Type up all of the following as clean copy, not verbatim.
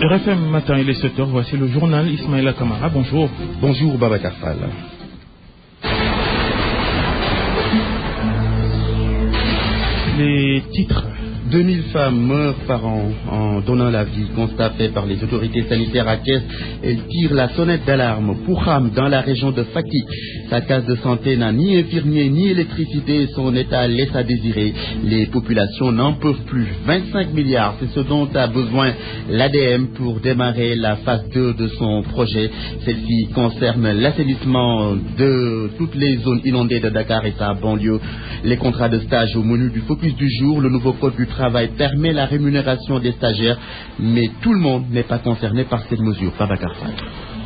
RFM Matin, il est 7h, voici le journal Ismaïla Kamara, bonjour. Bonjour Babacar Fall. Les titres. 2000 femmes meurent par an en donnant la vie. Constat fait par les autorités sanitaires à Thiès. Elles tirent la sonnette d'alarme. Poukham, dans la région de Fatick. Sa case de santé n'a ni infirmier ni électricité. Son état laisse à désirer. Les populations n'en peuvent plus. 25 milliards, c'est ce dont a besoin l'ADM pour démarrer la phase 2 de son projet. Celle-ci concerne l'assainissement de toutes les zones inondées de Dakar et sa banlieue. Les contrats de stage au menu du focus du jour. Le nouveau code du travail permet la rémunération des stagiaires, mais tout le monde n'est pas concerné par cette mesure. Babacar Fall.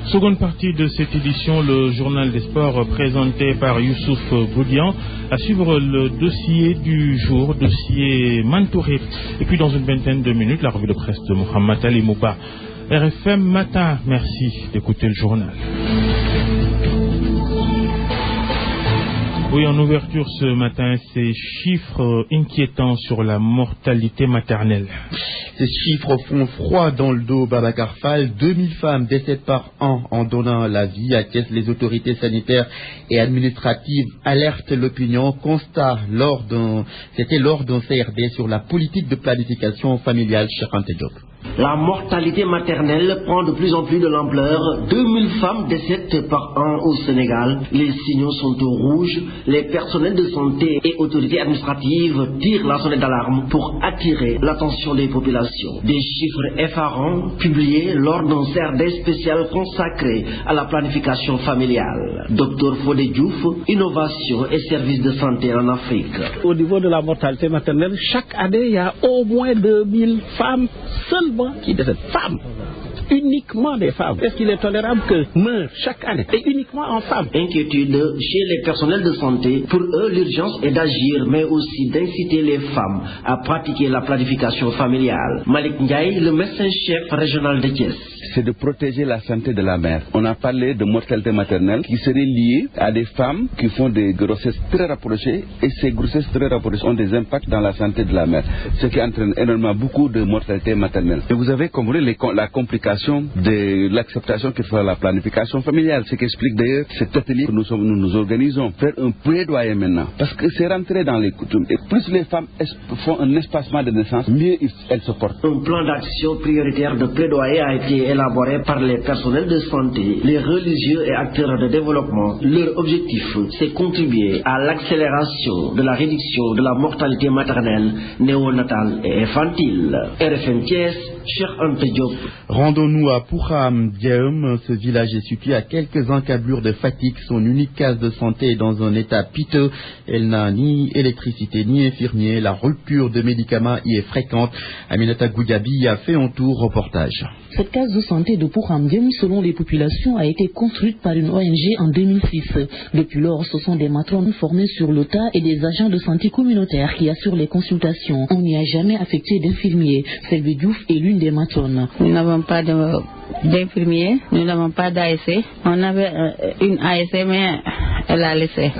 Seconde partie de cette édition, le journal des sports présenté par Youssouf Boudian. À suivre le dossier du jour, dossier Mantouré. Et puis dans une vingtaine de minutes, la revue de presse de Mohamed Ali Mouba. RFM Matin, merci d'écouter le journal. Oui, en ouverture ce matin, ces chiffres inquiétants sur la mortalité maternelle. Ces chiffres font froid dans le dos, Babacar Fall. 2000 femmes décèdent par an en donnant la vie. À Thiès, les autorités sanitaires et administratives alertent l'opinion. Constat c'était lors d'un CRD sur la politique de planification familiale chez Ante Diop. La mortalité maternelle prend de plus en plus de l'ampleur. 2000 femmes décèdent par an au Sénégal. Les signaux sont au rouge. Les personnels de santé et autorités administratives tirent la sonnette d'alarme pour attirer l'attention des populations. Des chiffres effarants publiés lors d'un CRD spécial consacré à la planification familiale. Dr Fodé Diouf, innovation et services de santé en Afrique. Au niveau de la mortalité maternelle, chaque année, il y a au moins 2000 femmes seulement qui décèdent. Femmes, uniquement des femmes. Est-ce qu'il est tolérable que meurent chaque année et uniquement en femmes? Inquiétude chez les personnels de santé. Pour eux, l'urgence est d'agir, mais aussi d'inciter les femmes à pratiquer la planification familiale. Malik Ndiaye, le médecin-chef régional de Thiès. C'est de protéger la santé de la mère. On a parlé de mortalité maternelle qui serait liée à des femmes qui font des grossesses très rapprochées, et ces grossesses très rapprochées ont des impacts dans la santé de la mère, ce qui entraîne énormément beaucoup de mortalité maternelle. Et vous avez compris la complication de l'acceptation qu'il faut à la planification familiale, ce qui explique d'ailleurs cet atelier que nous organisons. Faire un plaidoyer maintenant, parce que c'est rentré dans les coutumes. Et plus les femmes font un espacement de naissance, mieux elles se portent. Un plan d'action prioritaire de plaidoyer a été élaboré par les personnels de santé, les religieux et acteurs de développement. Leur objectif, c'est contribuer à l'accélération de la réduction de la mortalité maternelle, néonatale et infantile. RFM Thiès, Cheikh Ante Diop. Rendons-nous à Poukham, Diaum. Ce village est situé à quelques encablures de Fatick. Son unique case de santé est dans un état piteux. Elle n'a ni électricité ni infirmier. La rupture de médicaments y est fréquente. Aminata Goudiaby a fait un tour reportage. Cette case de santé de Poukham, selon les populations, a été construite par une ONG en 2006. Depuis lors, ce sont des matrones formées sur le tas et des agents de santé communautaires qui assurent les consultations. On n'y a jamais affecté d'infirmiers. Selvi Diouf est l'une des matrones. Nous n'avons pas d'infirmiers, nous n'avons pas d'ASC. On avait une ASC, mais elle a laissé.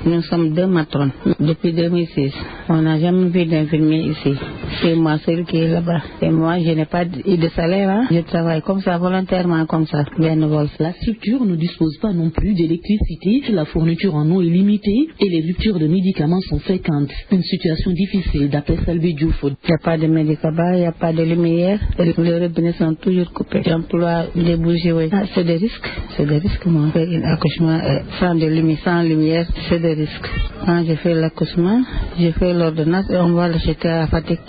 Nous sommes deux matrones depuis 2006. On n'a jamais vu d'infirmier ici. C'est moi seule qui est là-bas. Et moi, je n'ai pas eu de salaire. Hein. Je travaille comme ça, volontairement comme ça, bénévole. La structure ne dispose pas non plus d'électricité. La fourniture en eau est limitée et les ruptures de médicaments sont fréquentes. Une situation difficile d'après Selvi Diouf. Il n'y a pas de médicaments, il n'y a pas de lumière. Les robinets sont toujours coupés. J'emploie des bougies. Oui. C'est des risques. C'est des risques. Moi, faire un accouchement sans lumière, c'est des risques. Quand je fais l'accouchement, je fais l'ordonnance et on va l'acheter à Fatick.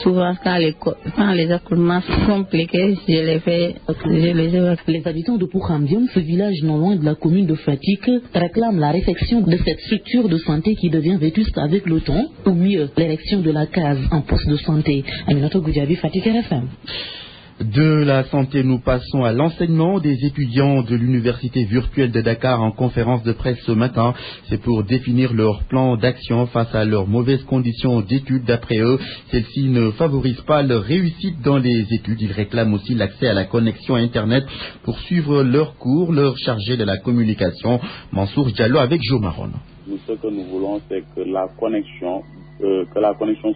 Souvent, quand les accouchements sont compliqués, je les fais. Les habitants de Poukham, ce village non loin de la commune de Fatick, réclament la réfection de cette structure de santé qui devient vétuste avec le temps, ou mieux, l'érection de la case en poste de santé. Aminata Goudiaby, Fatick RFM. De la santé, nous passons à l'enseignement. Des étudiants de l'université virtuelle de Dakar en conférence de presse ce matin. C'est pour définir leur plan d'action face à leurs mauvaises conditions d'études. D'après eux, celles-ci ne favorisent pas leur réussite dans les études. Ils réclament aussi l'accès à la connexion Internet pour suivre leurs cours. Leur chargé de la communication, Mansour Diallo, avec Jo Maron. Ce que nous voulons, c'est que la connexion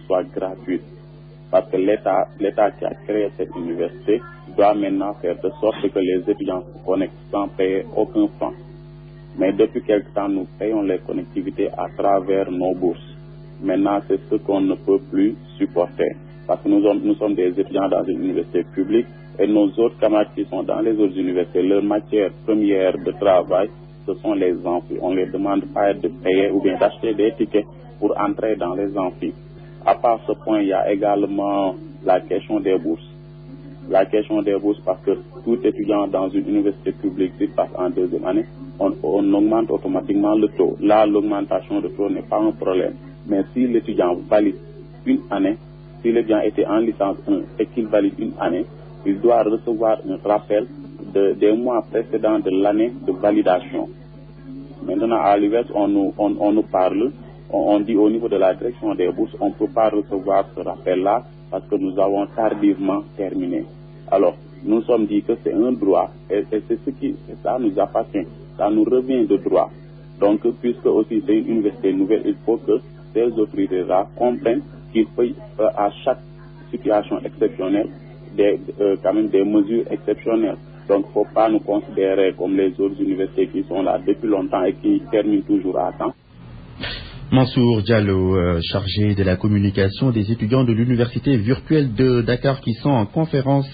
soit gratuite. parce que l'État qui a créé cette université doit maintenant faire de sorte que les étudiants se connectent sans payer aucun franc. Mais depuis quelque temps, nous payons les connectivités à travers nos bourses. Maintenant, c'est ce qu'on ne peut plus supporter. Parce que nous sommes des étudiants dans une université publique et nos autres camarades qui sont dans les autres universités, leur matière première de travail, ce sont les amphis. On ne les demande pas de payer ou bien d'acheter des tickets pour entrer dans les amphis. À part ce point, il y a également la question des bourses. La question des bourses, parce que tout étudiant dans une université publique qui passe en deuxième année, on augmente automatiquement le taux. Là, l'augmentation de taux n'est pas un problème. Mais si l'étudiant valide une année, si l'étudiant était en licence 1 et qu'il valide une année, il doit recevoir un rappel des mois précédents de l'année de validation. Maintenant, à l'US, on nous parle, on dit au niveau de la direction des bourses, on ne peut pas recevoir ce rappel-là parce que nous avons tardivement terminé. Alors, nous sommes dit que c'est un droit et ça nous appartient, ça nous revient de droit. Donc, puisque aussi c'est une université nouvelle, il faut que ces autorités-là comprennent qu'il faut à chaque situation exceptionnelle quand même des mesures exceptionnelles. Donc, il ne faut pas nous considérer comme les autres universités qui sont là depuis longtemps et qui terminent toujours à temps. Mansour Diallo, chargé de la communication des étudiants de l'université virtuelle de Dakar qui sont en conférence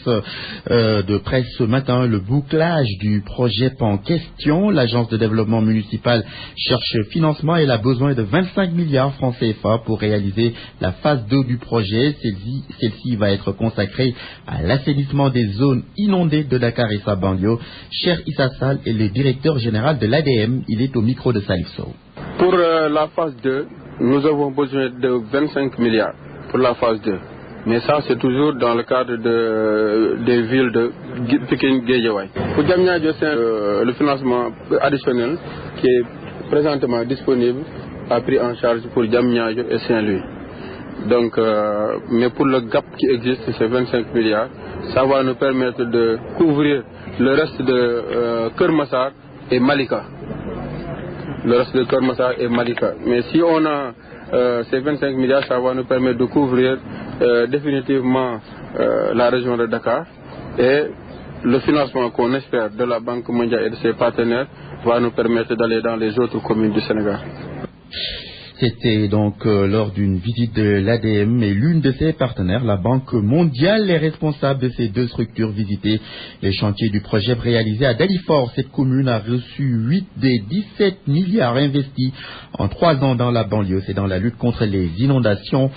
de presse ce matin. Le bouclage du projet en question, l'agence de développement municipal cherche financement et elle a besoin de 25 milliards francs CFA pour réaliser la phase 2 du projet. Celle-ci va être consacrée à l'assainissement des zones inondées de Dakar et sa banlieue. Cher Issa Sall est le directeur général de l'ADM. Il est au micro de Salif Sow. Pour la phase 2, nous avons besoin de 25 milliards pour la phase 2. Mais ça, c'est toujours dans le cadre des villes de Pikine, Guédiawaye. Pour Diamniadio, c'est le financement additionnel qui est présentement disponible, a pris en charge pour Diamniadio et Saint-Louis. Donc, mais pour le gap qui existe, c'est 25 milliards. Ça va nous permettre de couvrir le reste de Kermassar et Malika. Le reste de Kermassar et Malika. Mais si on a ces 25 milliards, ça va nous permettre de couvrir définitivement la région de Dakar. Et le financement qu'on espère de la Banque mondiale et de ses partenaires va nous permettre d'aller dans les autres communes du Sénégal. C'était donc lors d'une visite de l'ADM et l'une de ses partenaires, la Banque mondiale, les responsables de ces deux structures visitées. Les chantiers du projet réalisé à Dalifort, cette commune a reçu 8 des 17 milliards investis en 3 ans dans la banlieue. C'est dans la lutte contre les inondations.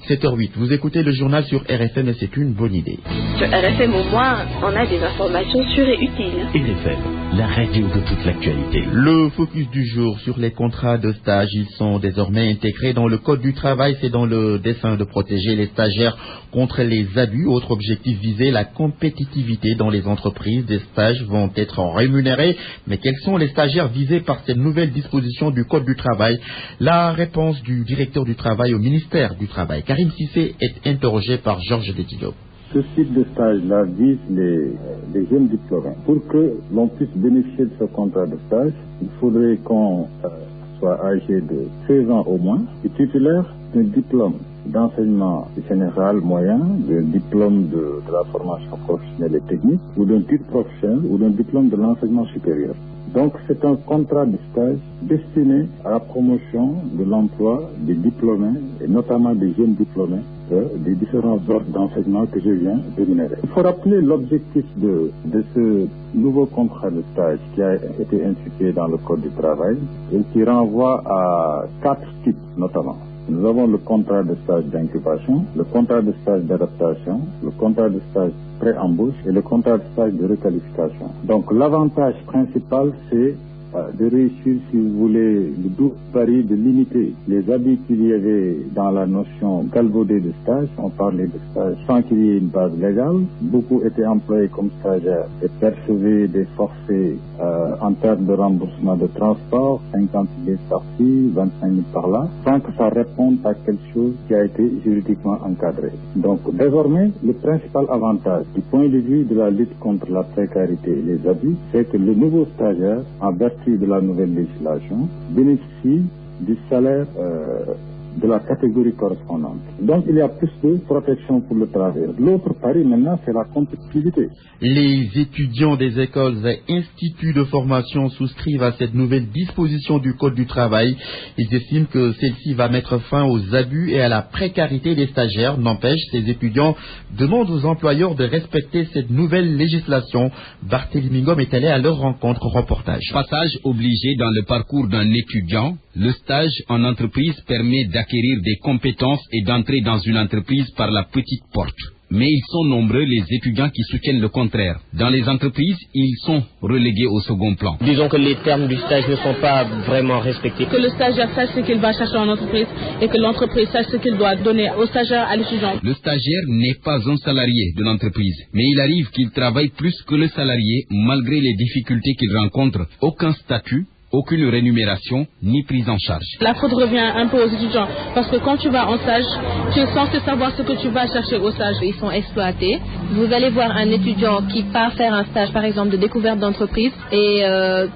7h08, vous écoutez le journal sur RFM et c'est une bonne idée. Sur RFM au moins, on a des informations sûres et utiles. RFM, la radio de toute l'actualité. Le focus du jour sur les contrats de stage, ils sont désormais intégrés dans le Code du travail. C'est dans le dessein de protéger les stagiaires contre les abus. Autre objectif visé, la compétitivité dans les entreprises. Des stages vont être rémunérés. Mais quels sont les stagiaires visés par cette nouvelle disposition du Code du travail? La réponse du directeur du travail au ministère du Travail. Karim Sissé est interrogé par Georges Détido. Ce type de stage-là vise les jeunes diplômés. Pour que l'on puisse bénéficier de ce contrat de stage, il faudrait qu'on soit âgé de 16 ans au moins et titulaire d'un diplôme d'enseignement général moyen, d'un diplôme de la formation professionnelle et technique, ou d'un titre professionnel, ou d'un diplôme de l'enseignement supérieur. Donc c'est un contrat de stage destiné à la promotion de l'emploi des diplômés, et notamment des jeunes diplômés, des différents ordres d'enseignement que je viens d'énumérer. Il faut rappeler l'objectif de ce nouveau contrat de stage qui a été institué dans le Code du travail et qui renvoie à 4 types notamment. Nous avons le contrat de stage d'incubation, le contrat de stage d'adaptation, le contrat de stage pré-embauche et le contrat de stage de requalification. Donc l'avantage principal, c'est de réussir, si vous voulez, le doux pari de limiter les abus qu'il y avait dans la notion galvaudée de stage. On parlait de stage sans qu'il y ait une base légale. Beaucoup étaient employés comme stagiaires et percevaient des forfaits en termes de remboursement de transport, 50 000 par-ci, 25 000 par-là, sans que ça réponde à quelque chose qui a été juridiquement encadré. Donc désormais, le principal avantage du point de vue de la lutte contre la précarité et les abus, c'est que le nouveau stagiaire, en vertu de la nouvelle législation, bénéficie du salaire de la catégorie correspondante. Donc il y a plus de protection pour le travailleur. L'autre pari maintenant, c'est la compétitivité. Les étudiants des écoles et instituts de formation souscrivent à cette nouvelle disposition du Code du travail. Ils estiment que celle-ci va mettre fin aux abus et à la précarité des stagiaires. N'empêche, ces étudiants demandent aux employeurs de respecter cette nouvelle législation. Barthélémy Ngom est allé à leur rencontre. Reportage. Passage obligé dans le parcours d'un étudiant, le stage en entreprise permet d'acquérir des compétences et d'entrer dans une entreprise par la petite porte. Mais ils sont nombreux les étudiants qui soutiennent le contraire. Dans les entreprises, ils sont relégués au second plan. Disons que les termes du stage ne sont pas vraiment respectés. Que le stagiaire sache ce qu'il va chercher en entreprise et que l'entreprise sache ce qu'il doit donner au stagiaire, à l'étudiant. Le stagiaire n'est pas un salarié de l'entreprise, mais il arrive qu'il travaille plus que le salarié malgré les difficultés qu'il rencontre. Aucun statut, aucune rémunération, ni prise en charge. La faute revient un peu aux étudiants, parce que quand tu vas en stage, tu es censé savoir ce que tu vas chercher au stage. Ils sont exploités. Vous allez voir un étudiant qui part faire un stage, par exemple, de découverte d'entreprise, et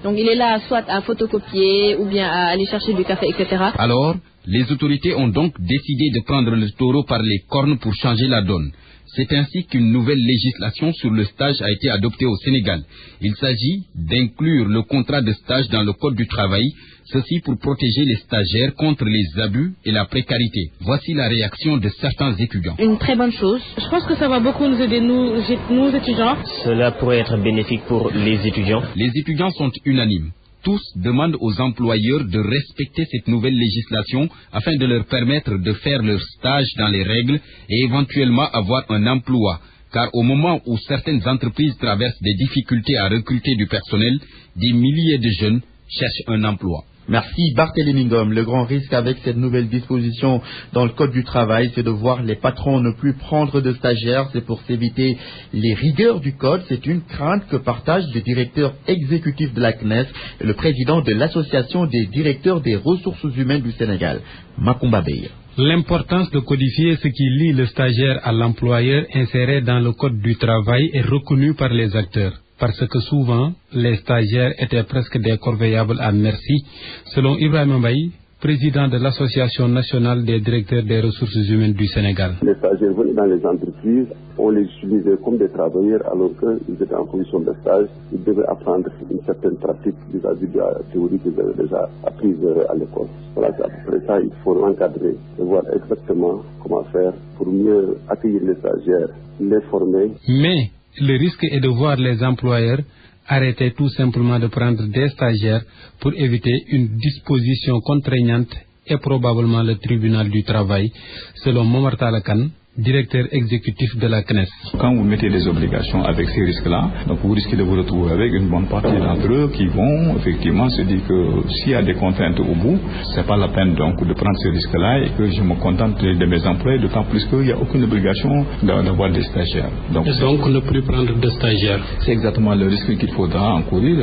donc il est là soit à photocopier, ou bien à aller chercher du café, etc. Alors, les autorités ont donc décidé de prendre le taureau par les cornes pour changer la donne. C'est ainsi qu'une nouvelle législation sur le stage a été adoptée au Sénégal. Il s'agit d'inclure le contrat de stage dans le Code du travail, ceci pour protéger les stagiaires contre les abus et la précarité. Voici la réaction de certains étudiants. Une très bonne chose. Je pense que ça va beaucoup nous aider, nous étudiants. Cela pourrait être bénéfique pour les étudiants. Les étudiants sont unanimes. Tous demandent aux employeurs de respecter cette nouvelle législation afin de leur permettre de faire leur stage dans les règles et éventuellement avoir un emploi. Car au moment où certaines entreprises traversent des difficultés à recruter du personnel, des milliers de jeunes cherchent un emploi. Merci Barthélémy Ngom. Le grand risque avec cette nouvelle disposition dans le Code du travail, c'est de voir les patrons ne plus prendre de stagiaires. C'est pour s'éviter les rigueurs du Code. C'est une crainte que partage le directeur exécutif de la CNES et le président de l'Association des directeurs des ressources humaines du Sénégal, Macoumba Beye. L'importance de codifier ce qui lie le stagiaire à l'employeur inséré dans le Code du travail est reconnue par les acteurs. Parce que souvent, les stagiaires étaient presque des corveillables à merci, selon Ibrahim Mbaye, président de l'Association nationale des directeurs des ressources humaines du Sénégal. Les stagiaires venaient dans les entreprises, on les utilisait comme des travailleurs alors qu'ils étaient en position de stage. Ils devaient apprendre une certaine pratique vis-à-vis de la théorie qu'ils avaient déjà apprise à l'école. Voilà, après ça, il faut l'encadrer et voir exactement comment faire pour mieux accueillir les stagiaires, les former. Mais le risque est de voir les employeurs arrêter tout simplement de prendre des stagiaires pour éviter une disposition contraignante et probablement le tribunal du travail, selon Momar Talakan, directeur exécutif de la CNES. Quand vous mettez des obligations avec ces risques-là, donc vous risquez de vous retrouver avec une bonne partie d'entre eux qui vont effectivement se dire que s'il y a des contraintes au bout, c'est pas la peine donc de prendre ces risques-là et que je me contente de mes employés, d'autant plus qu'il n'y a aucune obligation d'avoir des stagiaires. Donc ne plus prendre de stagiaires. C'est exactement le risque qu'il faudra encourir.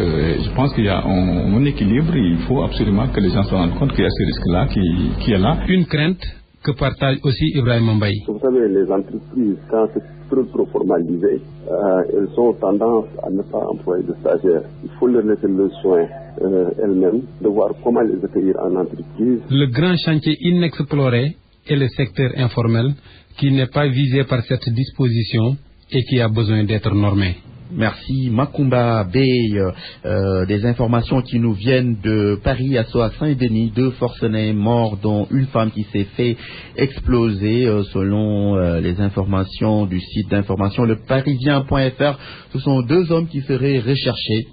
Je pense qu'il y a un équilibre, il faut absolument que les gens se rendent compte qu'il y a ce risque-là qui est là. Une crainte que partage aussi Ibrahim Mbaye. Vous savez, les entreprises, quand c'est trop formalisé, elles ont tendance à ne pas employer de stagiaires. Il faut leur laisser le soin elles-mêmes de voir comment les accueillir en entreprise. Le grand chantier inexploré est le secteur informel qui n'est pas visé par cette disposition et qui a besoin d'être normé. Merci Macoumba Beye. Des informations qui nous viennent de Paris à Saint-Denis, 2 forcenés morts dont une femme qui s'est fait exploser selon les informations du site d'information le parisien.fr. Ce sont 2 hommes qui seraient recherchés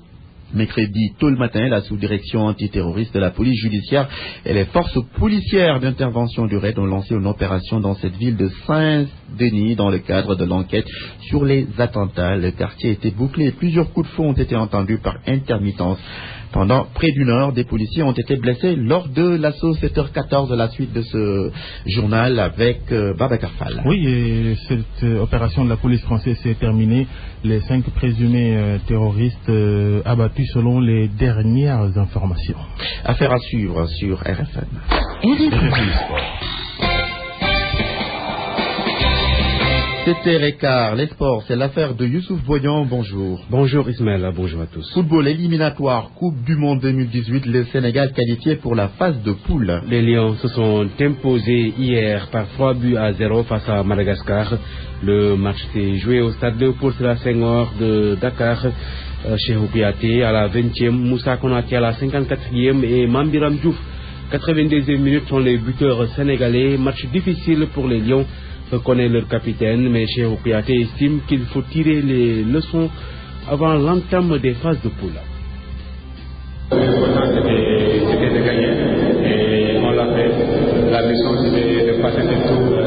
mercredi tôt le matin. La sous-direction antiterroriste de la police judiciaire et les forces policières d'intervention du RAID ont lancé une opération dans cette ville de Saint-Denis dans le cadre de l'enquête sur les attentats. Le quartier a été bouclé et plusieurs coups de feu ont été entendus par intermittence. Pendant près d'une heure, des policiers ont été blessés lors de l'assaut 7h14 de la suite de ce journal avec Babacar Fall. Oui, et cette opération de la police française s'est terminée. Les 5 présumés terroristes abattus selon les dernières informations. Affaire à suivre sur RFM. 7h15, les sports, c'est l'affaire de Youssouf Boyan. Bonjour. Bonjour Ismaël, bonjour à tous. Football éliminatoire, Coupe du Monde 2018, le Sénégal qualifié pour la phase de poule. Les Lions se sont imposés hier par 3-0 face à Madagascar. Le match s'est joué au stade Léopold Sédar Senghor de Dakar. Cheikhou Kouyaté à la 20e, Moussa Konaté à la 54e et Mambiram Diouf. 82e minute sont les buteurs sénégalais. Match difficile pour les Lions, reconnaît leur capitaine, mais Cheikhou Kouyaté estime qu'il faut tirer les leçons avant l'entame des phases de poule. L'important c'était de gagner et on l'a fait. La mission c'était de passer le tour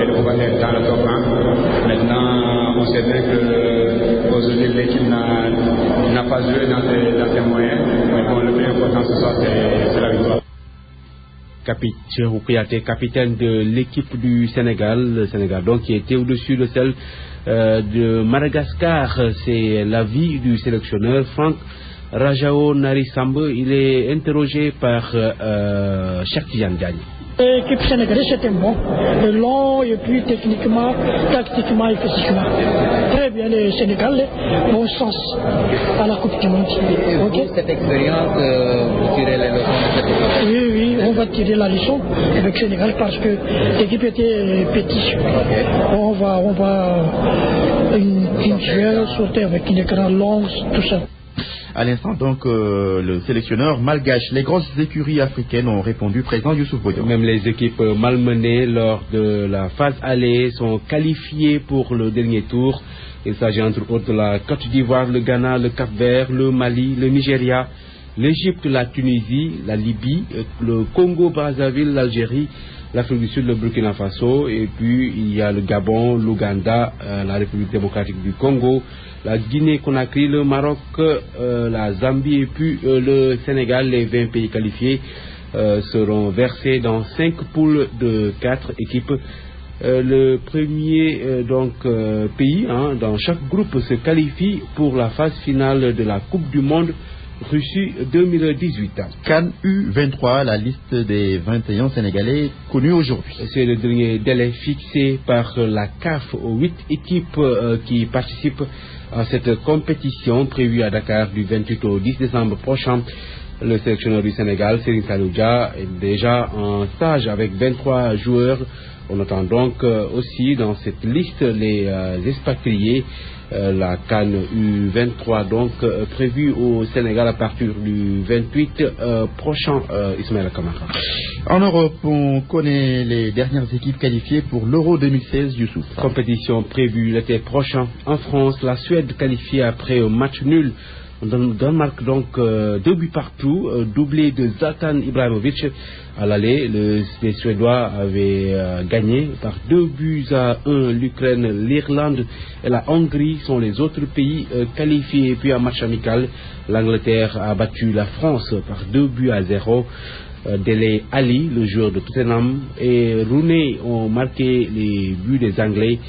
et de revenir dans le top 1. Maintenant on sait bien qu'aujourd'hui l'équipe n'a pas joué dans ses moyens, mais bon, le plus important ce soir c'est la victoire. Cheikhou Kouyaté, capitaine de l'équipe du Sénégal, le Sénégal donc qui était au-dessus de celle de Madagascar. C'est l'avis du sélectionneur Franck Rajao Narisambe. Il est interrogé par Cheikh Tidiane Diagne. L'équipe sénégalaise c'était bon, long et puis techniquement, tactiquement et physiquement. Très bien le Sénégal, bon sens à la Coupe du Monde. Okay. Cette expérience, vous tirez les leçons de cette expérience? Oui, on va tirer la leçon avec le Sénégal parce que l'équipe était petite. Okay. On va une joueur sauter avec une écran long, tout ça. À l'instant, donc, le sélectionneur malgache, les grosses écuries africaines ont répondu présent, Youssouf Boyan. Même les équipes malmenées lors de la phase aller sont qualifiées pour le dernier tour. Il s'agit entre autres de la Côte d'Ivoire, le Ghana, le Cap-Vert, le Mali, le Nigeria, l'Égypte, la Tunisie, la Libye, le Congo-Brazzaville, l'Algérie, l'Afrique du Sud, le Burkina Faso, et puis il y a le Gabon, l'Ouganda, la République démocratique du Congo, la Guinée-Conakry, le Maroc, la Zambie et puis le Sénégal. Les 20 pays qualifiés seront versés dans 5 poules de 4 équipes. Le premier pays dans chaque groupe se qualifie pour la phase finale de la Coupe du Monde Russie 2018. CAN U23, la liste des 21 Sénégalais connus aujourd'hui. C'est le dernier délai fixé par la CAF aux 8 équipes qui participent à cette compétition prévue à Dakar du 28 au 10 décembre prochain. Le sélectionneur du Sénégal, Serigne Saliou Dia, est déjà en stage avec 23 joueurs. On attend donc aussi dans cette liste les expatriés. La CAN U23 donc prévue au Sénégal à partir du 28 prochain, Ismaël Kamara. En Europe, on connaît les dernières équipes qualifiées pour l'Euro 2016, Youssouf. Compétition prévue l'été prochain en France. La Suède qualifiée après un match nul. Danemark donc 2 buts partout, doublé de Zlatan Ibrahimovic à l'aller. Les Suédois avaient gagné par 2-1 l'Ukraine, l'Irlande et la Hongrie sont les autres pays qualifiés. Et puis en match amical, l'Angleterre a battu la France par 2-0. Dele Ali, le joueur de Tottenham, et Rooney ont marqué les buts des Anglais.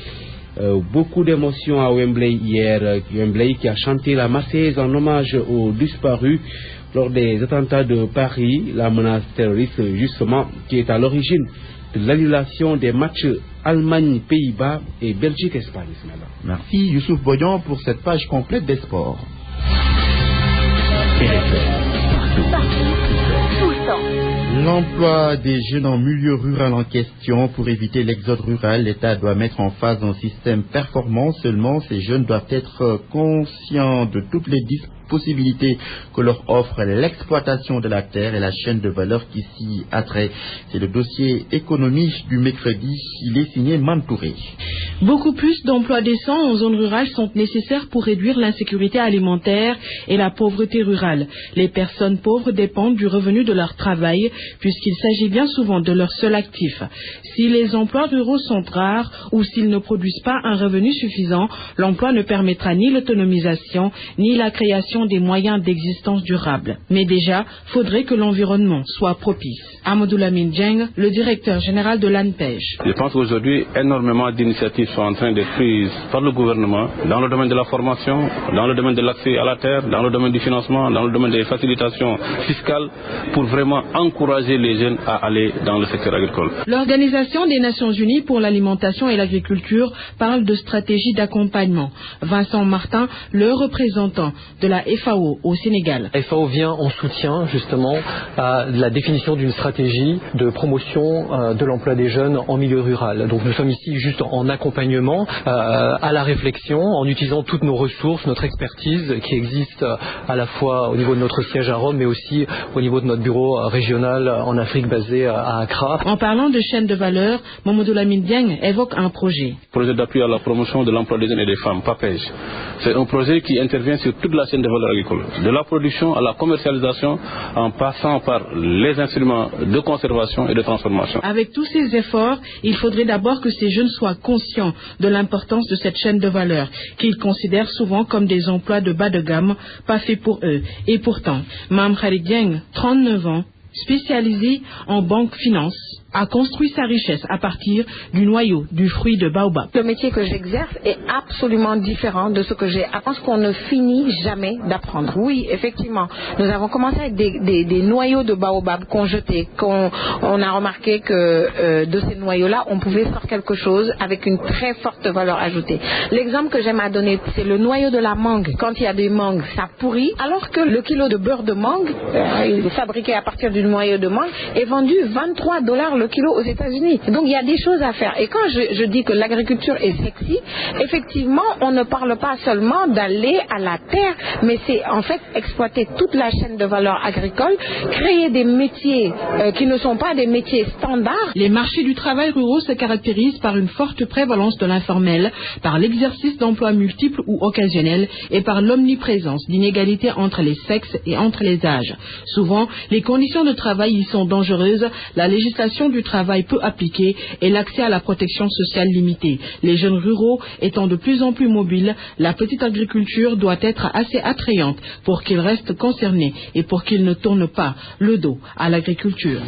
Beaucoup d'émotions à Wembley hier. Wembley qui a chanté la Marseillaise en hommage aux disparus lors des attentats de Paris, la menace terroriste justement qui est à l'origine de l'annulation des matchs Allemagne-Pays-Bas et Belgique-Espagne. Merci Youssouf Boyan pour cette page complète des sports. L'emploi des jeunes en milieu rural en question. Pour éviter l'exode rural, l'État doit mettre en phase un système performant. Seulement, ces jeunes doivent être conscients de toutes les possibilités que leur offre l'exploitation de la terre et la chaîne de valeur qui s'y attrait. C'est le dossier économie du mercredi. Il est signé Mantouré. Beaucoup plus d'emplois décents en zone rurale sont nécessaires pour réduire l'insécurité alimentaire et la pauvreté rurale. Les personnes pauvres dépendent du revenu de leur travail puisqu'il s'agit bien souvent de leur seul actif. Si les emplois ruraux sont rares ou s'ils ne produisent pas un revenu suffisant, l'emploi ne permettra ni l'autonomisation ni la création des moyens d'existence durable. Mais déjà, faudrait que l'environnement soit propice. Amadou Lamine Dieng, le directeur général de l'ANPEJ. Je pense qu'aujourd'hui, énormément d'initiatives sont en train d'être prises par le gouvernement dans le domaine de la formation, dans le domaine de l'accès à la terre, dans le domaine du financement, dans le domaine des facilitations fiscales pour vraiment encourager encourager les jeunes à aller dans le secteur agricole. L'Organisation des Nations Unies pour l'alimentation et l'agriculture parle de stratégie d'accompagnement. Vincent Martin, le représentant de la FAO au Sénégal. La FAO vient en soutien justement à la définition d'une stratégie de promotion de l'emploi des jeunes en milieu rural. Donc nous sommes ici juste en accompagnement à la réflexion, en utilisant toutes nos ressources, notre expertise qui existe à la fois au niveau de notre siège à Rome, mais aussi au niveau de notre bureau régional en Afrique basé à Accra. En parlant de chaîne de valeur, Mamadou Lamine Dieng évoque un projet. Projet d'appui à la promotion de l'emploi des jeunes et des femmes, PAPEJ. C'est un projet qui intervient sur toute la chaîne de valeur agricole, de la production à la commercialisation, en passant par les instruments de conservation et de transformation. Avec tous ces efforts, il faudrait d'abord que ces jeunes soient conscients de l'importance de cette chaîne de valeur, qu'ils considèrent souvent comme des emplois de bas de gamme, pas faits pour eux. Et pourtant, Mam Kharid Dieng, 39 ans, spécialisé en banque finance, a construit sa richesse à partir du noyau du fruit de baobab. Le métier que j'exerce est absolument différent de ce que j'ai appris, qu'on ne finit jamais d'apprendre. Oui, effectivement, nous avons commencé avec des noyaux de baobab qu'on jetait, on a remarqué que de ces noyaux-là, on pouvait sortir quelque chose avec une très forte valeur ajoutée. L'exemple que j'aime à donner, c'est le noyau de la mangue. Quand il y a des mangues, ça pourrit, alors que le kilo de beurre de mangue, fabriqué à partir du noyau de mangue, est vendu $23 le kilo aux États-Unis. Donc il y a des choses à faire. Et quand je dis que l'agriculture est sexy, effectivement, on ne parle pas seulement d'aller à la terre, mais c'est en fait exploiter toute la chaîne de valeur agricole, créer des métiers qui ne sont pas des métiers standards. Les marchés du travail ruraux se caractérisent par une forte prévalence de l'informel, par l'exercice d'emplois multiples ou occasionnels et par l'omniprésence d'inégalités entre les sexes et entre les âges. Souvent, les conditions de travail y sont dangereuses, la législation du travail peu appliquée et l'accès à la protection sociale limité. Les jeunes ruraux étant de plus en plus mobiles, la petite agriculture doit être assez attrayante pour qu'ils restent concernés et pour qu'ils ne tournent pas le dos à l'agriculture.